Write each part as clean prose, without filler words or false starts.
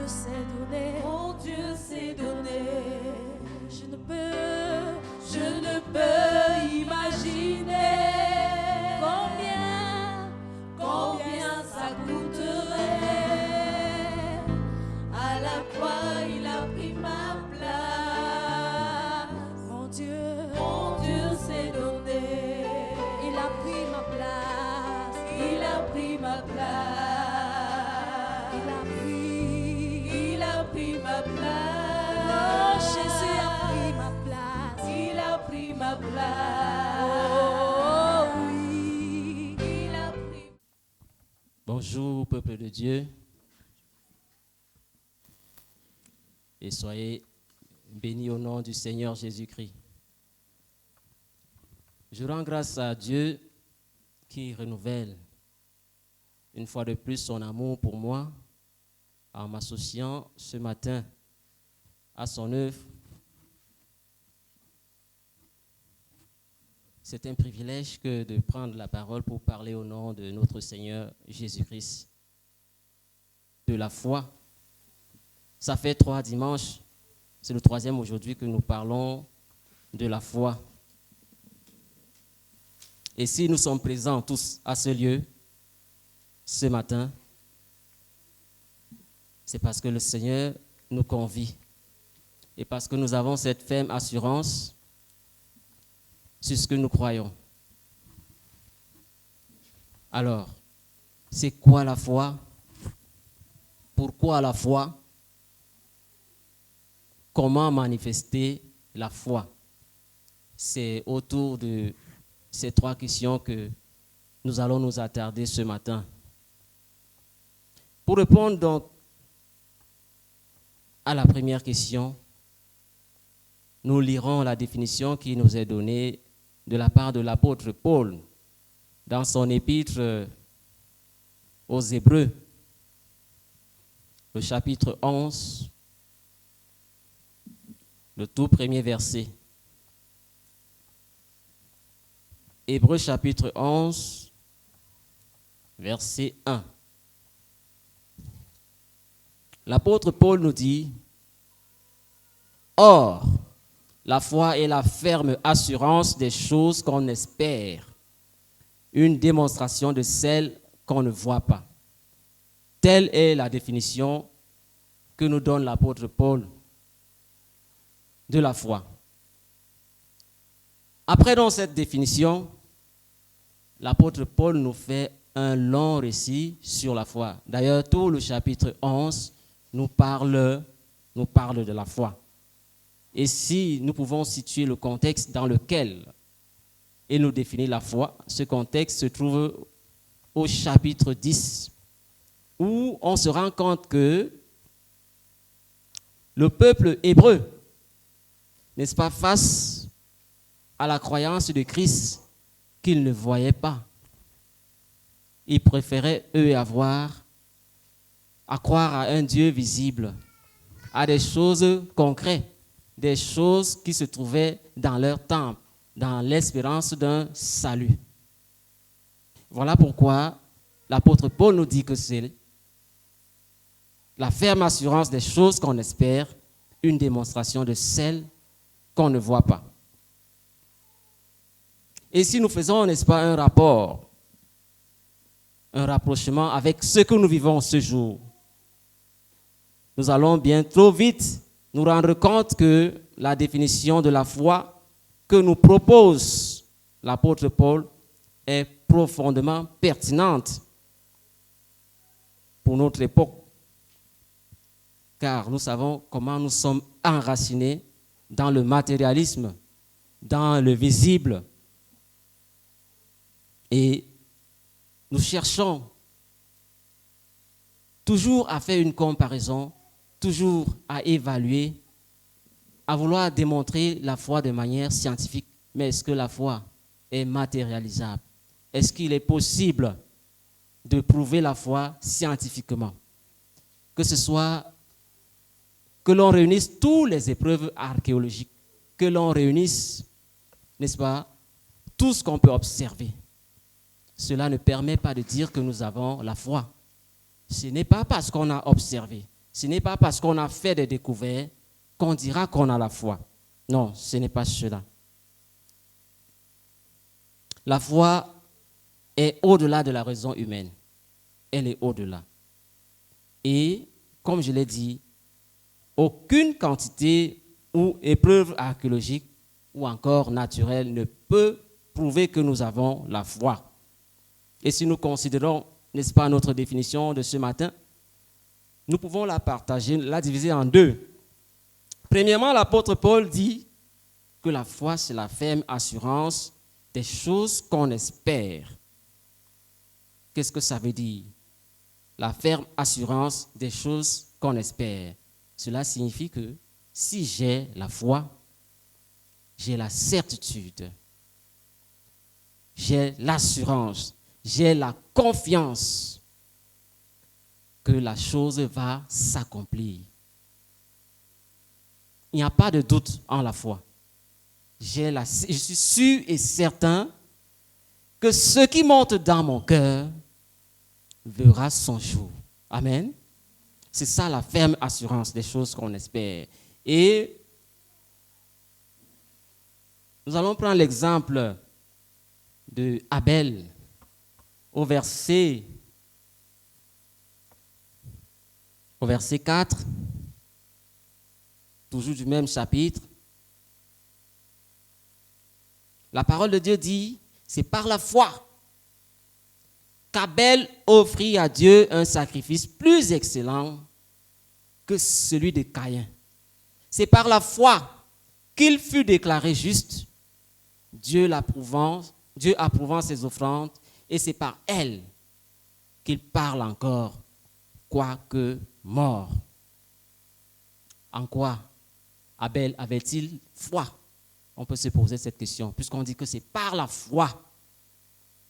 s'est donné, mon Dieu s'est donné. je ne peux imaginer combien ça coûterait. À la croix, il a pris ma place. mon Dieu s'est donné. il a pris ma place, Il a pris ma place. Il a pris ma place. Oh, Jésus a pris ma place. Il a pris ma place. Oh oui, Il a pris. Bonjour, peuple de Dieu, et soyez bénis au nom du Seigneur Jésus-Christ. Je rends grâce à Dieu qui renouvelle une fois de plus son amour pour moi en m'associant ce matin à son œuvre. C'est un privilège que de prendre la parole pour parler au nom de notre Seigneur Jésus-Christ. De la foi. Ça fait 3 dimanches, c'est le 3e aujourd'hui que nous parlons de la foi. Et si nous sommes présents tous à ce lieu, ce matin, c'est parce que le Seigneur nous convie et parce que nous avons cette ferme assurance sur ce que nous croyons. Alors, c'est quoi la foi? Pourquoi la foi? Comment manifester la foi? C'est autour de ces 3 questions que nous allons nous attarder ce matin. Pour répondre donc à la première question, nous lirons la définition qui nous est donnée de la part de l'apôtre Paul dans son épître aux Hébreux, le chapitre 11, le tout premier verset. Hébreux chapitre 11, verset 1. L'apôtre Paul nous dit: Or, la foi est la ferme assurance des choses qu'on espère, une démonstration de celles qu'on ne voit pas. Telle est la définition que nous donne l'apôtre Paul de la foi. Après donc cette définition, l'apôtre Paul nous fait un long récit sur la foi. D'ailleurs, tout le chapitre 11 nous parle de la foi. Et si nous pouvons situer le contexte dans lequel il nous définit la foi, ce contexte se trouve au chapitre 10, où on se rend compte que le peuple hébreu, n'est-ce pas, face à la croyance de Christ qu'ils ne voyaient pas, ils préféraient, eux, à croire à un Dieu visible, à des choses concrètes, des choses qui se trouvaient dans leur temple, dans l'espérance d'un salut. Voilà pourquoi l'apôtre Paul nous dit que c'est la ferme assurance des choses qu'on espère, une démonstration de celles qu'on ne voit pas. Et si nous faisons, n'est-ce pas, un rapprochement avec ce que nous vivons ce jour, nous allons bien trop vite nous rendre compte que la définition de la foi que nous propose l'apôtre Paul est profondément pertinente pour notre époque. Car nous savons comment nous sommes enracinés dans le matérialisme, dans le visible. Et nous cherchons toujours à faire une comparaison, toujours à évaluer, à vouloir démontrer la foi de manière scientifique. Mais est-ce que la foi est matérialisable? Est-ce qu'il est possible de prouver la foi scientifiquement? Que ce soit que l'on réunisse toutes les épreuves archéologiques, que l'on réunisse, n'est-ce pas, tout ce qu'on peut observer. Cela ne permet pas de dire que nous avons la foi. Ce n'est pas parce qu'on a observé, Ce n'est pas parce qu'on a fait des découvertes qu'on dira qu'on a la foi. Non, ce n'est pas cela. La foi est au-delà de la raison humaine. Elle est au-delà. Et, comme je l'ai dit, aucune quantité ou épreuve archéologique ou encore naturelle ne peut prouver que nous avons la foi. Et si nous considérons, n'est-ce pas, notre définition de ce matin, nous pouvons la partager, la diviser en deux. Premièrement, l'apôtre Paul dit que la foi, c'est la ferme assurance des choses qu'on espère. Qu'est-ce que ça veut dire? La ferme assurance des choses qu'on espère. Cela signifie que si j'ai la foi, j'ai la certitude, j'ai l'assurance, j'ai la confiance que la chose va s'accomplir. Il n'y a pas de doute en la foi. Je suis sûr et certain que ce qui monte dans mon cœur verra son jour. Amen. C'est ça la ferme assurance des choses qu'on espère. Et nous allons prendre l'exemple de Abel au verset 4, toujours du même chapitre. La parole de Dieu dit, c'est par la foi qu'Abel offrit à Dieu un sacrifice plus excellent que celui de Caïn. C'est par la foi qu'il fut déclaré juste, Dieu approuvant ses offrandes, et c'est par elle qu'il parle encore, quoique mort. En quoi Abel avait-il foi? On peut se poser cette question, puisqu'on dit que c'est par la foi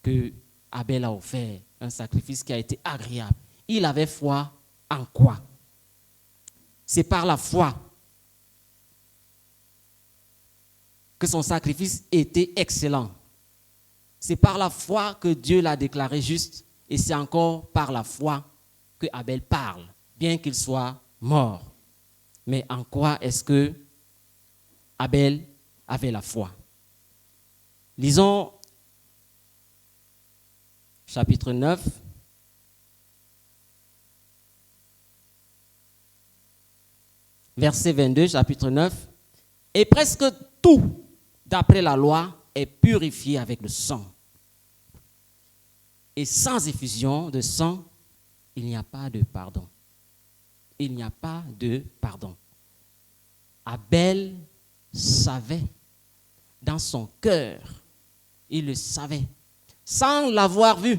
que Abel a offert un sacrifice qui a été agréable. Il avait foi en quoi? C'est par la foi que son sacrifice était excellent. C'est par la foi que Dieu l'a déclaré juste, et c'est encore par la foi que Abel parle, bien qu'il soit mort. Mais en quoi est-ce que Abel avait la foi? Lisons chapitre 9, verset 22, chapitre 9. Et presque tout, d'après la loi, est purifié avec le sang. Et sans effusion de sang, il n'y a pas de pardon. Il n'y a pas de pardon. Abel savait dans son cœur, il le savait, sans l'avoir vu,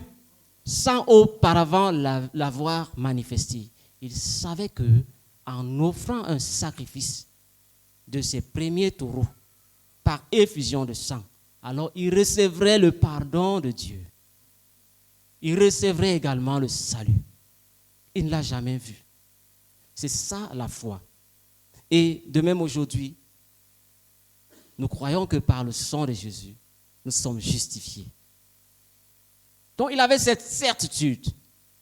sans auparavant l'avoir manifesté. Il savait que en offrant un sacrifice de ses premiers taureaux par effusion de sang, alors il recevrait le pardon de Dieu. Il recevrait également le salut. Il ne l'a jamais vu. C'est ça la foi. Et de même aujourd'hui, nous croyons que par le sang de Jésus, nous sommes justifiés. Donc il avait cette certitude,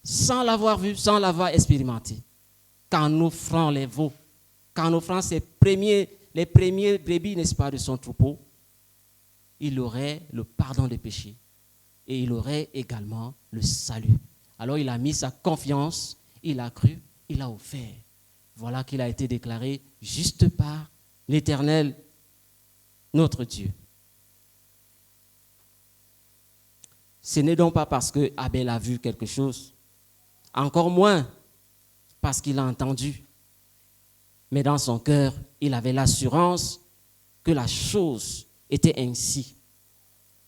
sans l'avoir vu, sans l'avoir expérimenté, qu'en offrant les veaux, qu'en offrant les premiers brebis, n'est-ce pas, de son troupeau, il aurait le pardon des péchés et il aurait également le salut. Alors il a mis sa confiance, il a cru, il a offert. Voilà qu'il a été déclaré juste par l'Éternel, notre Dieu. Ce n'est donc pas parce que Abel a vu quelque chose, encore moins parce qu'il a entendu, mais dans son cœur, il avait l'assurance que la chose était ainsi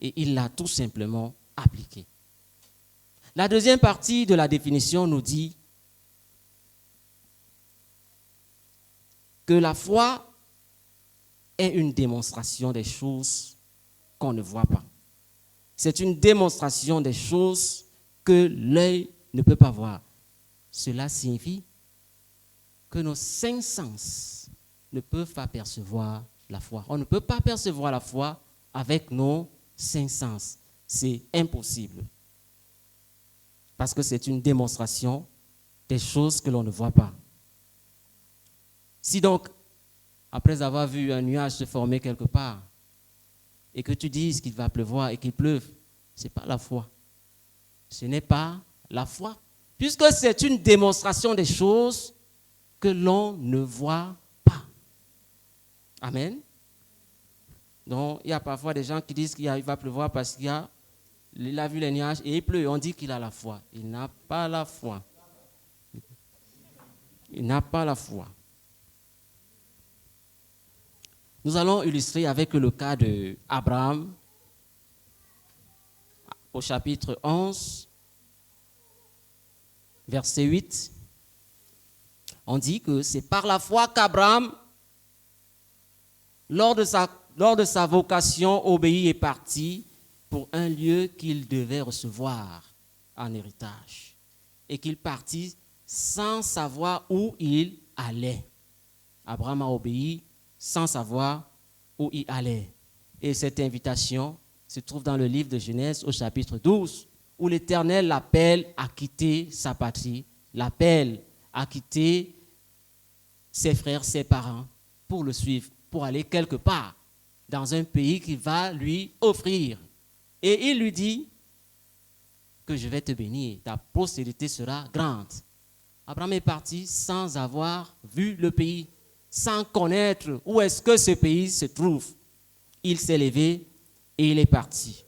et il l'a tout simplement appliquée. La deuxième partie de la définition nous dit que la foi est une démonstration des choses qu'on ne voit pas. C'est une démonstration des choses que l'œil ne peut pas voir. Cela signifie que nos cinq sens ne peuvent pas percevoir la foi. On ne peut pas percevoir la foi avec nos cinq sens. C'est impossible. Parce que c'est une démonstration des choses que l'on ne voit pas. Si donc, après avoir vu un nuage se former quelque part, et que tu dises qu'il va pleuvoir et qu'il pleuve, ce n'est pas la foi. Ce n'est pas la foi. Puisque c'est une démonstration des choses que l'on ne voit pas. Amen. Donc, il y a parfois des gens qui disent qu'il va pleuvoir parce qu'il a vu les nuages et il pleut. On dit qu'il a la foi. Il n'a pas la foi. Il n'a pas la foi. Nous allons illustrer avec le cas d'Abraham au chapitre 11, verset 8. On dit que c'est par la foi qu'Abraham, lors de sa vocation, obéit et partit pour un lieu qu'il devait recevoir en héritage. Et qu'il partit sans savoir où il allait. Abraham a obéi sans savoir où il allait. Et cette invitation se trouve dans le livre de Genèse au chapitre 12, où l'Éternel l'appelle à quitter sa patrie, l'appelle à quitter ses frères, ses parents, pour le suivre, pour aller quelque part dans un pays qu'il va lui offrir. Et il lui dit que je vais te bénir, ta postérité sera grande. Abraham est parti sans avoir vu le pays, sans connaître où est-ce que ce pays se trouve. Il s'est levé et il est parti.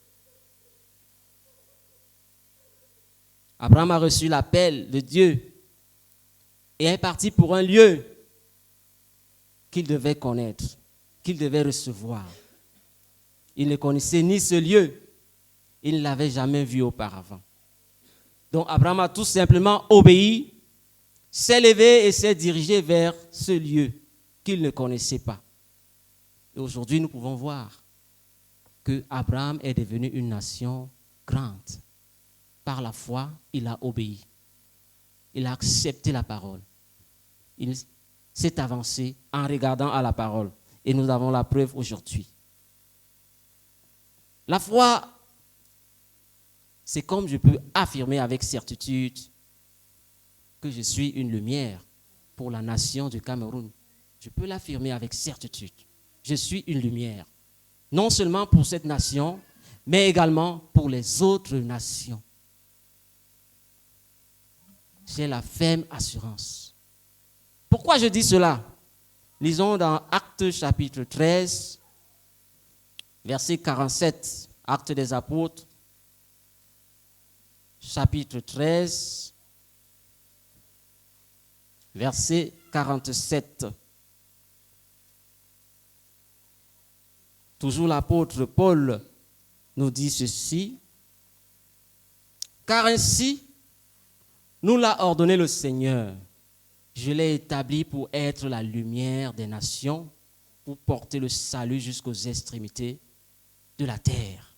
Abraham a reçu l'appel de Dieu et est parti pour un lieu qu'il devait connaître, qu'il devait recevoir. Il ne connaissait ni ce lieu, il ne l'avait jamais vu auparavant. Donc Abraham a tout simplement obéi, s'est levé et s'est dirigé vers ce lieu qu'il ne connaissait pas. Et aujourd'hui, nous pouvons voir que Abraham est devenu une nation grande. Par la foi, il a obéi. Il a accepté la parole. Il s'est avancé en regardant à la parole. Et nous avons la preuve aujourd'hui. La foi, c'est comme je peux affirmer avec certitude que je suis une lumière pour la nation du Cameroun. Je peux l'affirmer avec certitude. Je suis une lumière. Non seulement pour cette nation, mais également pour les autres nations. J'ai la ferme assurance. Pourquoi je dis cela? Lisons dans Actes chapitre 13, verset 47. Actes des Apôtres, chapitre 13, verset 47. Toujours l'apôtre Paul nous dit ceci. Car ainsi, nous l'a ordonné le Seigneur. Je l'ai établi pour être la lumière des nations, pour porter le salut jusqu'aux extrémités de la terre.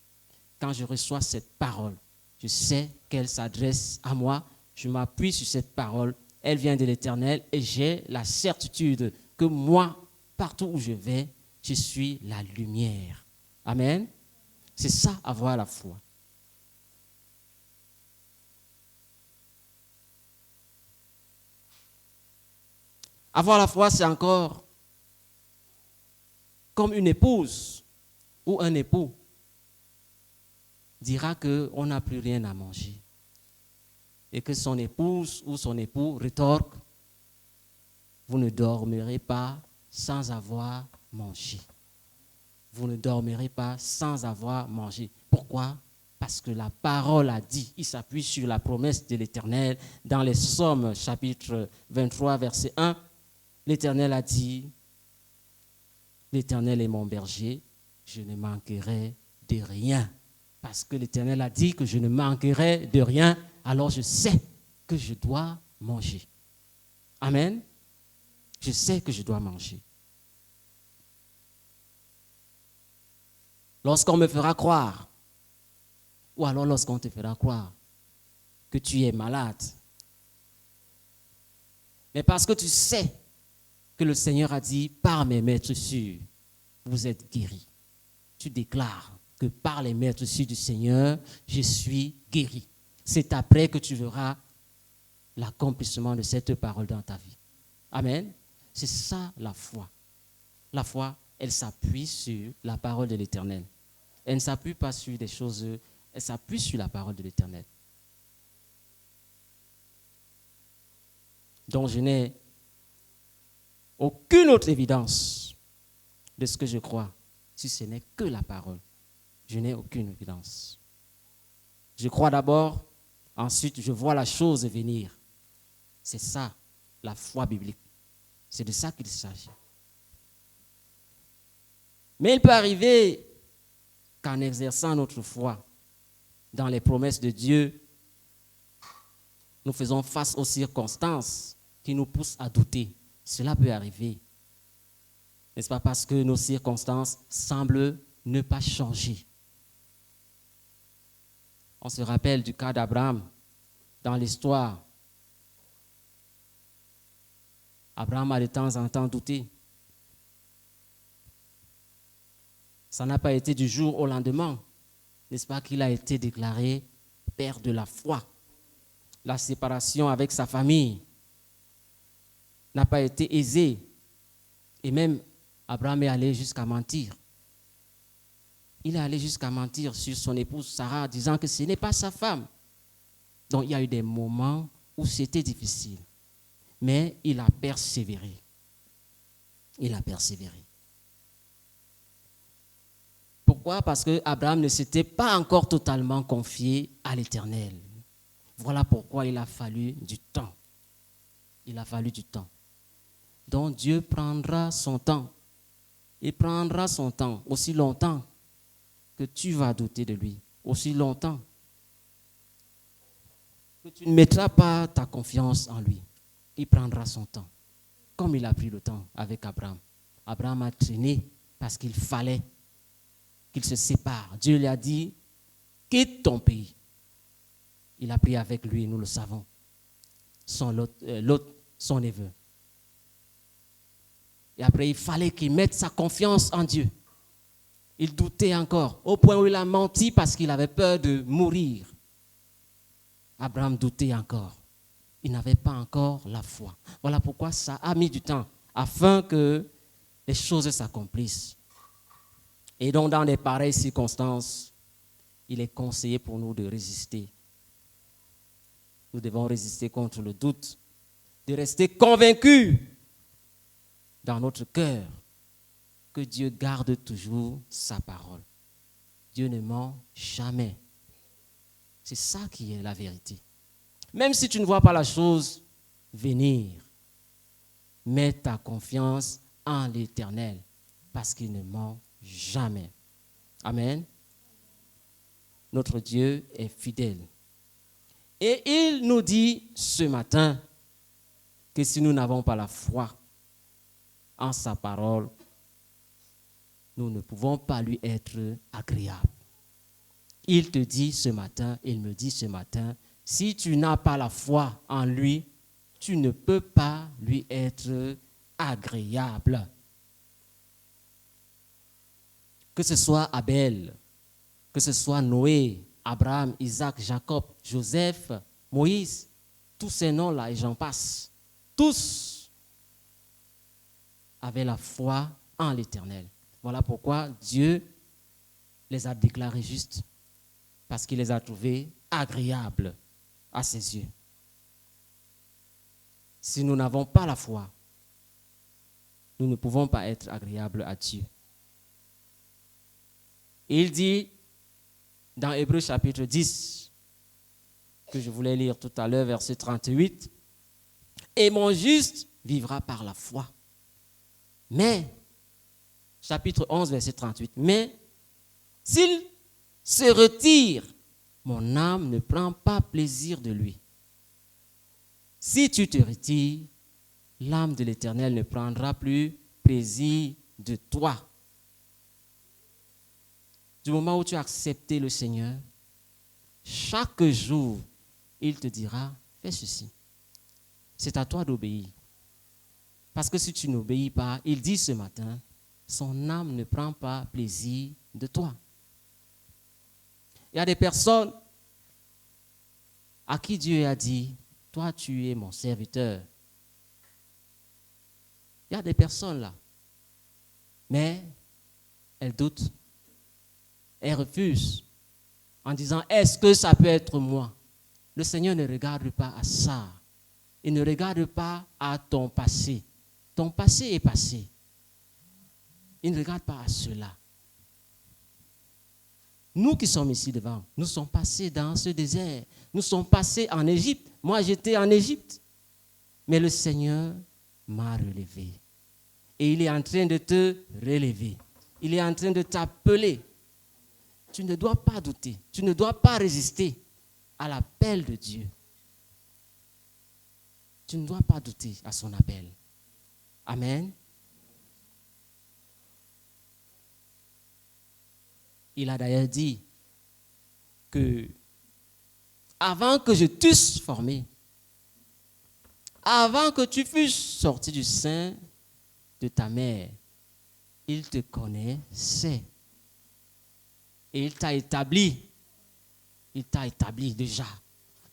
Quand je reçois cette parole, je sais qu'elle s'adresse à moi. Je m'appuie sur cette parole. Elle vient de l'Éternel et j'ai la certitude que moi, partout où je vais, je suis la lumière. Amen. C'est ça, avoir la foi. Avoir la foi, c'est encore comme une épouse ou un époux dira qu'on n'a plus rien à manger. Et que son épouse ou son époux rétorque, vous ne dormirez pas sans avoir mangé. Vous ne dormirez pas sans avoir mangé. Pourquoi? Parce que la parole a dit, il s'appuie sur la promesse de l'Éternel dans les Psaumes chapitre 23 verset 1. L'Éternel a dit, l'Éternel est mon berger, je ne manquerai de rien. Parce que l'Éternel a dit que je ne manquerai de rien, alors je sais que je dois manger. Amen. Je sais que je dois manger. Lorsqu'on me fera croire, ou alors lorsqu'on te fera croire que tu es malade, mais parce que tu sais que le Seigneur a dit, par mes maîtres sûrs, vous êtes guéris. Tu déclares que par les maîtres sûrs du Seigneur, je suis guéri. C'est après que tu verras l'accomplissement de cette parole dans ta vie. Amen. C'est ça la foi. La foi, elle s'appuie sur la parole de l'Éternel. Elle ne s'appuie pas sur des choses, elle s'appuie sur la parole de l'Éternel. Donc je n'ai aucune autre évidence de ce que je crois, si ce n'est que la parole. Je n'ai aucune évidence. Je crois d'abord, ensuite je vois la chose venir. C'est ça, la foi biblique. C'est de ça qu'il s'agit. Mais il peut arriver qu'en exerçant notre foi dans les promesses de Dieu, nous faisons face aux circonstances qui nous poussent à douter. Cela peut arriver. N'est-ce pas parce que nos circonstances semblent ne pas changer? On se rappelle du cas d'Abraham dans l'histoire. Abraham a de temps en temps douté. Ça n'a pas été du jour au lendemain, n'est-ce pas, qu'il a été déclaré père de la foi. La séparation avec sa famille n'a pas été aisée. Et même Abraham est allé jusqu'à mentir. Il est allé jusqu'à mentir sur son épouse Sarah, disant que ce n'est pas sa femme. Donc il y a eu des moments où c'était difficile. Mais il a persévéré. Il a persévéré. Pourquoi? Parce que Abraham ne s'était pas encore totalement confié à l'Éternel. Voilà pourquoi il a fallu du temps. Il a fallu du temps. Donc Dieu prendra son temps. Il prendra son temps aussi longtemps que tu vas douter de lui. Aussi longtemps que tu ne mettras pas ta confiance en lui. Il prendra son temps. Comme il a pris le temps avec Abraham. Abraham a traîné parce qu'il fallait qu'il se sépare. Dieu lui a dit, quitte ton pays. Il a pris avec lui, nous le savons, son neveu. Et après, il fallait qu'il mette sa confiance en Dieu. Il doutait encore, au point où il a menti parce qu'il avait peur de mourir. Abraham doutait encore. Il n'avait pas encore la foi. Voilà pourquoi ça a mis du temps, afin que les choses s'accomplissent. Et donc, dans de pareilles circonstances, il est conseillé pour nous de résister. Nous devons résister contre le doute, de rester convaincus dans notre cœur que Dieu garde toujours sa parole. Dieu ne ment jamais. C'est ça qui est la vérité. Même si tu ne vois pas la chose venir, mets ta confiance en l'Éternel parce qu'il ne ment jamais. Amen. Notre Dieu est fidèle. Et il nous dit ce matin que si nous n'avons pas la foi en sa parole, nous ne pouvons pas lui être agréables. Il te dit ce matin, il me dit ce matin, si tu n'as pas la foi en lui, tu ne peux pas lui être agréable. Que ce soit Abel, que ce soit Noé, Abraham, Isaac, Jacob, Joseph, Moïse, tous ces noms-là, et j'en passe, tous avaient la foi en l'Éternel. Voilà pourquoi Dieu les a déclarés justes, parce qu'il les a trouvés agréables à ses yeux. Si nous n'avons pas la foi, nous ne pouvons pas être agréables à Dieu. Il dit dans Hébreux chapitre 10, que je voulais lire tout à l'heure, verset 38, « Et mon juste vivra par la foi. » Mais, chapitre 11, verset 38, « Mais s'il se retire, mon âme ne prend pas plaisir de lui. Si tu te retires, l'âme de l'Éternel ne prendra plus plaisir de toi. » Du moment où tu as accepté le Seigneur, chaque jour, il te dira, fais ceci. C'est à toi d'obéir. Parce que si tu n'obéis pas, il dit ce matin, son âme ne prend pas plaisir de toi. Il y a des personnes à qui Dieu a dit, toi tu es mon serviteur. Il y a des personnes là, mais elles doutent, elles refusent en disant, est-ce que ça peut être moi? Le Seigneur ne regarde pas à ça. Il ne regarde pas à ton passé. Ton passé est passé. Il ne regarde pas à cela. Nous qui sommes ici devant, nous sommes passés dans ce désert. Nous sommes passés en Égypte. Moi, j'étais en Égypte. Mais le Seigneur m'a relevé. Et il est en train de te relever. Il est en train de t'appeler. Tu ne dois pas douter. Tu ne dois pas résister à l'appel de Dieu. Tu ne dois pas douter à son appel. Amen. Il a d'ailleurs dit que avant que je t'eusse formé, avant que tu fusses sorti du sein de ta mère, il te connaissait. Et il t'a établi. Il t'a établi déjà.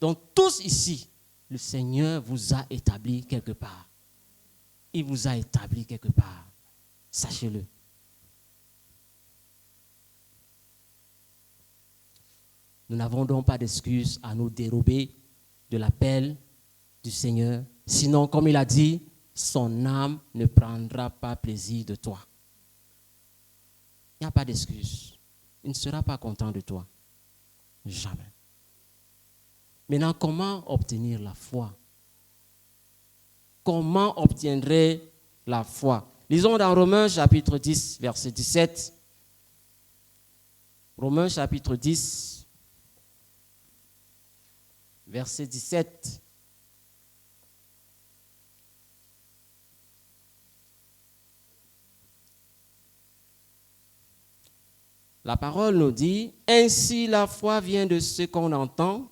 Donc tous ici, le Seigneur vous a établi quelque part. Il vous a établi quelque part. Sachez-le. Nous n'avons donc pas d'excuse à nous dérober de l'appel du Seigneur. Sinon, comme il a dit, son âme ne prendra pas plaisir de toi. Il n'y a pas d'excuse. Il ne sera pas content de toi. Jamais. Maintenant, comment obtenir la foi? Comment obtiendrait la foi? Lisons dans Romains chapitre 10, verset 17. Romains chapitre 10, verset 17. La parole nous dit, ainsi la foi vient de ce qu'on entend,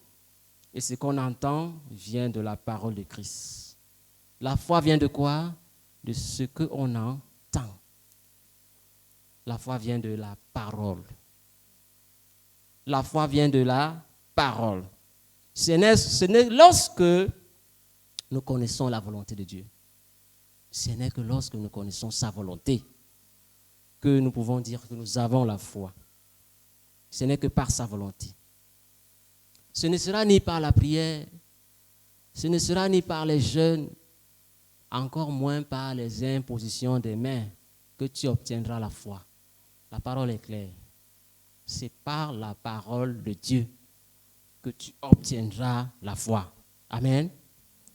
et ce qu'on entend vient de la parole de Christ. La foi vient de quoi? De ce qu'on entend. La foi vient de la parole. La foi vient de la parole. Ce n'est lorsque nous connaissons la volonté de Dieu. Ce n'est que lorsque nous connaissons sa volonté que nous pouvons dire que nous avons la foi. Ce n'est que par sa volonté. Ce ne sera ni par la prière, ce ne sera ni par les jeûnes, encore moins par les impositions des mains que tu obtiendras la foi. La parole est claire. C'est par la parole de Dieu que tu obtiendras la foi. Amen.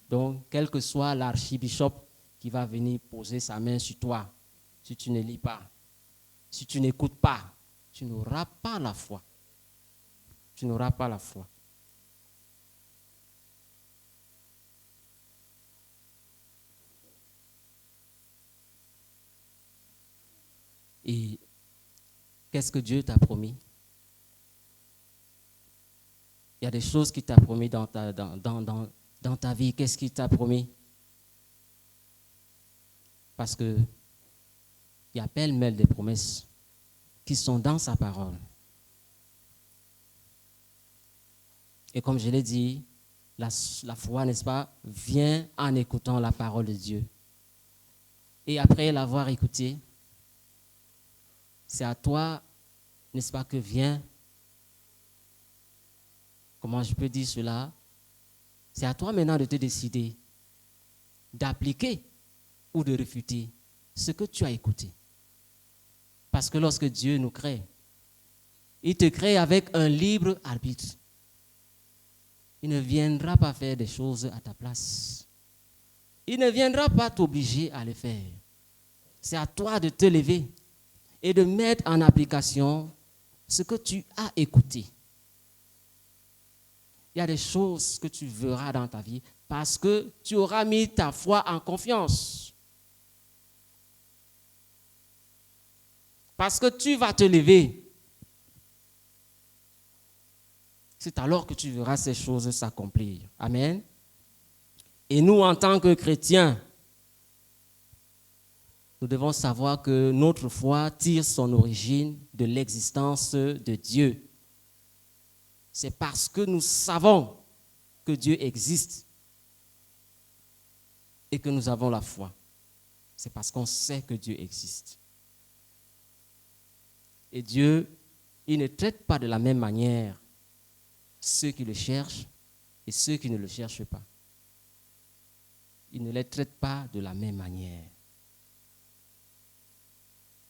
Donc, quel que soit l'archibishop qui va venir poser sa main sur toi, si tu ne lis pas, si tu n'écoutes pas, tu n'auras pas la foi. Tu n'auras pas la foi. Et qu'est-ce que Dieu t'a promis? Il y a des choses qu'il t'a promis dans ta vie. Qu'est-ce qu'il t'a promis? Parce que il y a pêle-mêle des promesses qui sont dans sa parole. Et comme je l'ai dit, la foi, n'est-ce pas, vient en écoutant la parole de Dieu. Et après l'avoir écoutée, c'est à toi, n'est-ce pas, que vient, comment je peux dire cela? C'est à toi maintenant de te décider d'appliquer ou de refuter ce que tu as écouté. Parce que lorsque Dieu nous crée, il te crée avec un libre arbitre. Il ne viendra pas faire des choses à ta place. Il ne viendra pas t'obliger à les faire. C'est à toi de te lever et de mettre en application ce que tu as écouté. Il y a des choses que tu verras dans ta vie parce que tu auras mis ta foi en confiance. Parce que tu vas te lever. C'est alors que tu verras ces choses s'accomplir. Amen. Et nous, en tant que chrétiens, nous devons savoir que notre foi tire son origine de l'existence de Dieu. C'est parce que nous savons que Dieu existe et que nous avons la foi. C'est parce qu'on sait que Dieu existe. Et Dieu, il ne traite pas de la même manière ceux qui le cherchent et ceux qui ne le cherchent pas. Il ne les traite pas de la même manière.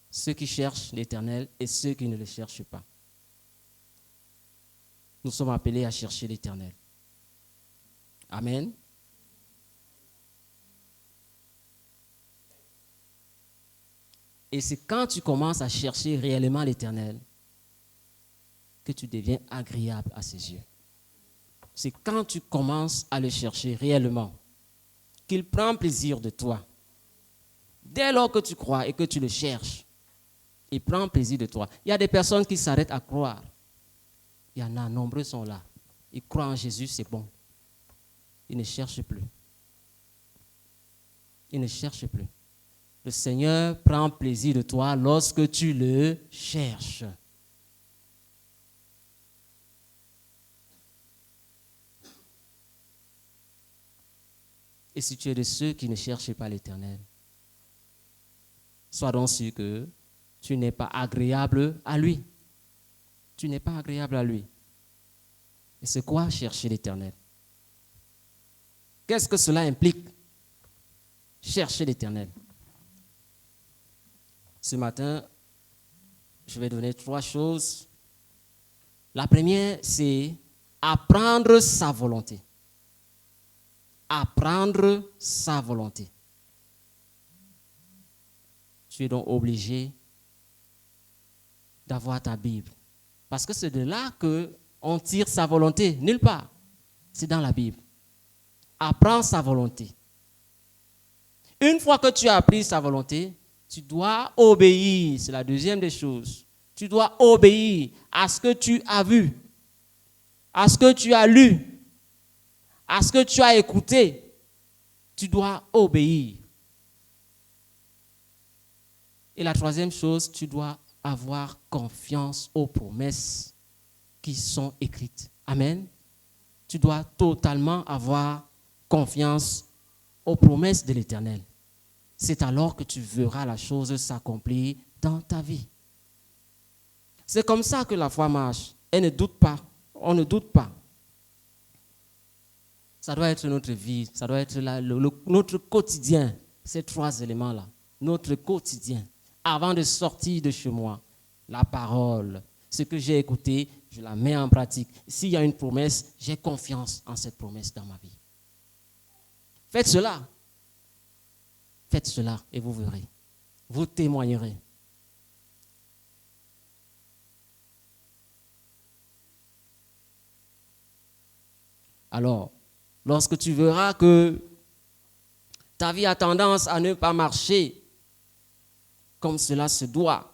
Ceux qui cherchent l'Éternel et ceux qui ne le cherchent pas. Nous sommes appelés à chercher l'Éternel. Amen. Et c'est quand tu commences à chercher réellement l'Éternel que tu deviens agréable à ses yeux. C'est quand tu commences à le chercher réellement qu'il prend plaisir de toi. Dès lors que tu crois et que tu le cherches, il prend plaisir de toi. Il y a des personnes qui s'arrêtent à croire. Il y en a, nombreux sont là. Ils croient en Jésus, c'est bon. Ils ne cherchent plus. Ils ne cherchent plus. Le Seigneur prend plaisir de toi lorsque tu le cherches. Et si tu es de ceux qui ne cherchent pas l'Éternel, sois donc sûr que tu n'es pas agréable à lui. Tu n'es pas agréable à lui. Et c'est quoi chercher l'Éternel? Qu'est-ce que cela implique? Chercher l'Éternel. Ce matin, je vais donner 3 choses. La première, c'est apprendre sa volonté. Apprendre sa volonté. Tu es donc obligé d'avoir ta Bible. Parce que c'est de là qu'on tire sa volonté. Nulle part. C'est dans la Bible. Apprends sa volonté. Une fois que tu as appris sa volonté, tu dois obéir. C'est la deuxième des choses. Tu dois obéir à ce que tu as vu, à ce que tu as lu, à ce que tu as écouté. Tu dois obéir. Et la troisième chose, tu dois avoir confiance aux promesses qui sont écrites. Amen. Tu dois totalement avoir confiance aux promesses de l'Éternel. C'est alors que tu verras la chose s'accomplir dans ta vie. C'est comme ça que la foi marche. Elle ne doute pas. On ne doute pas. Ça doit être notre vie. Ça doit être notre quotidien. Ces 3 éléments-là. Notre quotidien. Avant de sortir de chez moi, la parole, ce que j'ai écouté, je la mets en pratique. S'il y a une promesse, j'ai confiance en cette promesse dans ma vie. Faites cela. Faites cela et vous verrez. Vous témoignerez. Alors, lorsque tu verras que ta vie a tendance à ne pas marcher comme cela se doit,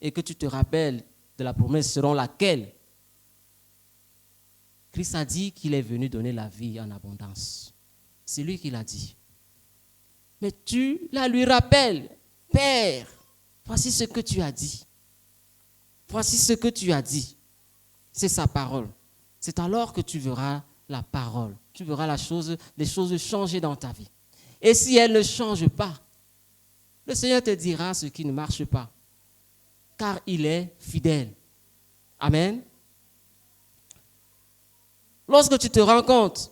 et que tu te rappelles de la promesse selon laquelle Christ a dit qu'il est venu donner la vie en abondance. C'est lui qui l'a dit. Mais tu la lui rappelles. Père, voici ce que tu as dit. Voici ce que tu as dit. C'est sa parole. C'est alors que tu verras la parole. Tu verras les choses changer dans ta vie. Et si elles ne changent pas, le Seigneur te dira ce qui ne marche pas. Car il est fidèle. Amen. Lorsque tu te rends compte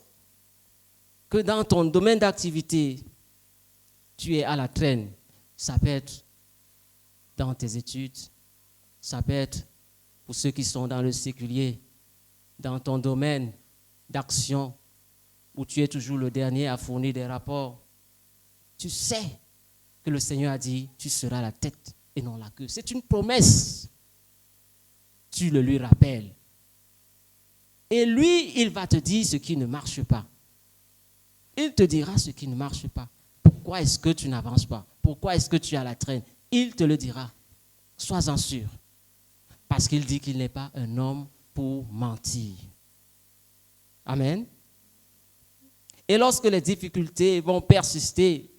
que dans ton domaine d'activité, tu es à la traîne, ça peut être dans tes études, ça peut être pour ceux qui sont dans le séculier, dans ton domaine d'action, où tu es toujours le dernier à fournir des rapports. Tu sais que le Seigneur a dit, tu seras la tête et non la queue. C'est une promesse. Tu le lui rappelles. Et lui, il va te dire ce qui ne marche pas. Il te dira ce qui ne marche pas. Pourquoi est-ce que tu n'avances pas? Pourquoi est-ce que tu es à la traîne? Il te le dira. Sois-en sûr. Parce qu'il dit qu'il n'est pas un homme pour mentir. Amen. Et lorsque les difficultés vont persister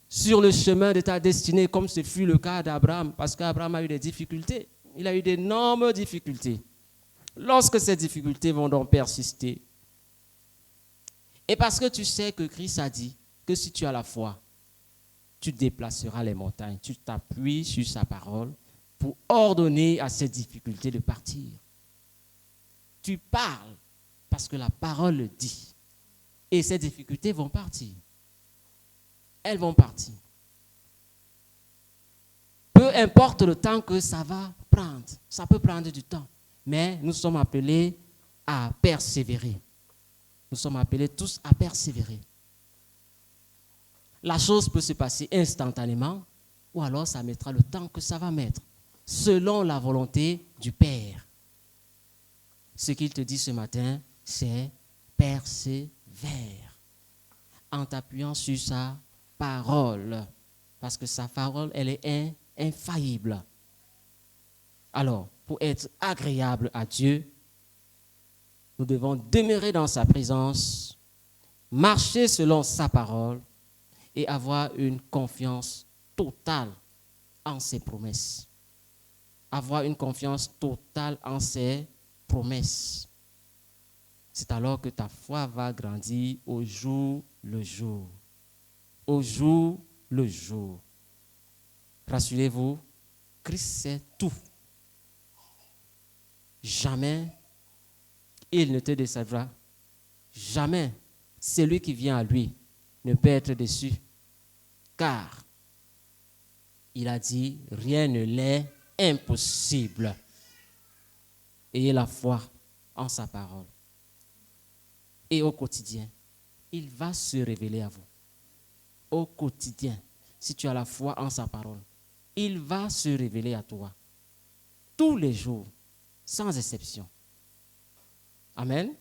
sur le chemin de ta destinée, comme ce fut le cas d'Abraham, parce qu'Abraham a eu des difficultés. Il a eu d'énormes difficultés. Lorsque ces difficultés vont donc persister, et parce que tu sais que Christ a dit que si tu as la foi, tu déplaceras les montagnes. Tu t'appuies sur sa parole pour ordonner à cette difficulté de partir. Tu parles parce que la parole le dit. Et ces difficultés vont partir. Elles vont partir. Peu importe le temps que ça va prendre. Ça peut prendre du temps. Mais nous sommes appelés à persévérer. Nous sommes appelés tous à persévérer. La chose peut se passer instantanément ou alors ça mettra le temps que ça va mettre, selon la volonté du Père. Ce qu'il te dit ce matin, c'est persévère en t'appuyant sur sa parole. Parce que sa parole, elle est infaillible. Alors, pour être agréable à Dieu, nous devons demeurer dans sa présence, marcher selon sa parole et avoir une confiance totale en ses promesses. Avoir une confiance totale en ses promesses. C'est alors que ta foi va grandir au jour le jour. Au jour le jour. Rassurez-vous, Christ sait tout. Jamais il ne te décevra. Jamais celui qui vient à lui ne peut être déçu. Car il a dit, rien ne l'est impossible. Ayez la foi en sa parole. Et au quotidien, il va se révéler à vous. Au quotidien, si tu as la foi en sa parole, il va se révéler à toi. Tous les jours, sans exception. Amen.